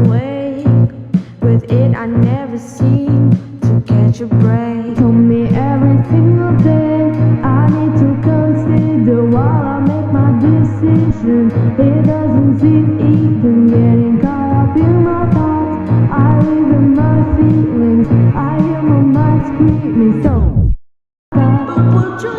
awake. With it I never seem to catch a break. Told me every single day I need to consider while I make my decision. It doesn't seem even getting caught up in my thoughts. I live in my feelings, I hear my mind screaming. So but would you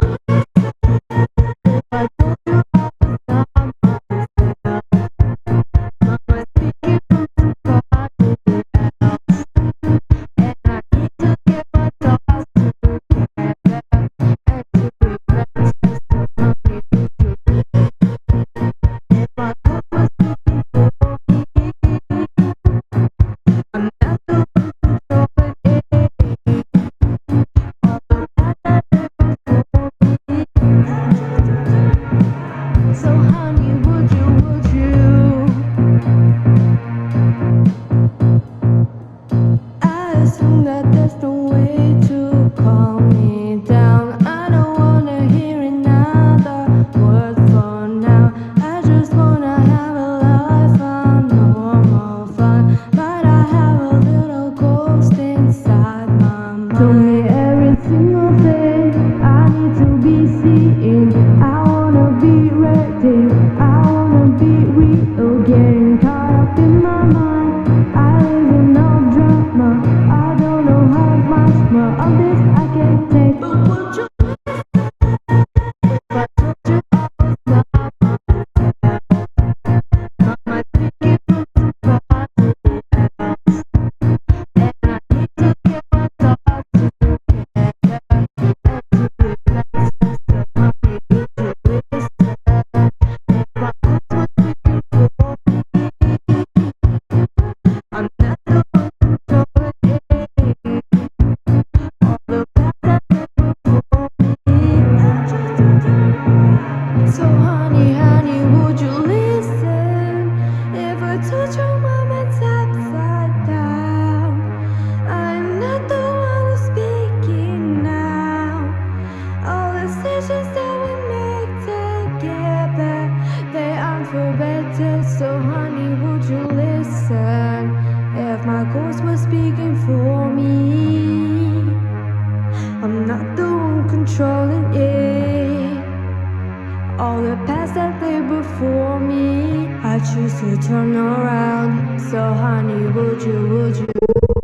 so honey, would you? I assume that there's no way to calm me down. I don't wanna hear another word for now. I just wanna have a life of normal fun, but I have a little ghost inside my mind. Told me every single thing I need to be seeing. I wanna be ready, I wanna be real, getting caught up in my mind. I live in no drama, I don't know how much more of this I can take. But would you but would you always love my thinking from somebody else? And I need to get my thoughts together and to relax. So honey, would you listen? If my heart was speaking for me, I'm not the one controlling it. All the past that never for me, I just don't know. So honey, would you listen? If I told you my mind's upside down, I'm not the one who's speaking now. All the decisions that we make together, they aren't for better. So honey, would you listen? If my ghost was speaking for me, I'm not the one controlling it. All the past that lay before me, I choose to turn around. So honey, would you?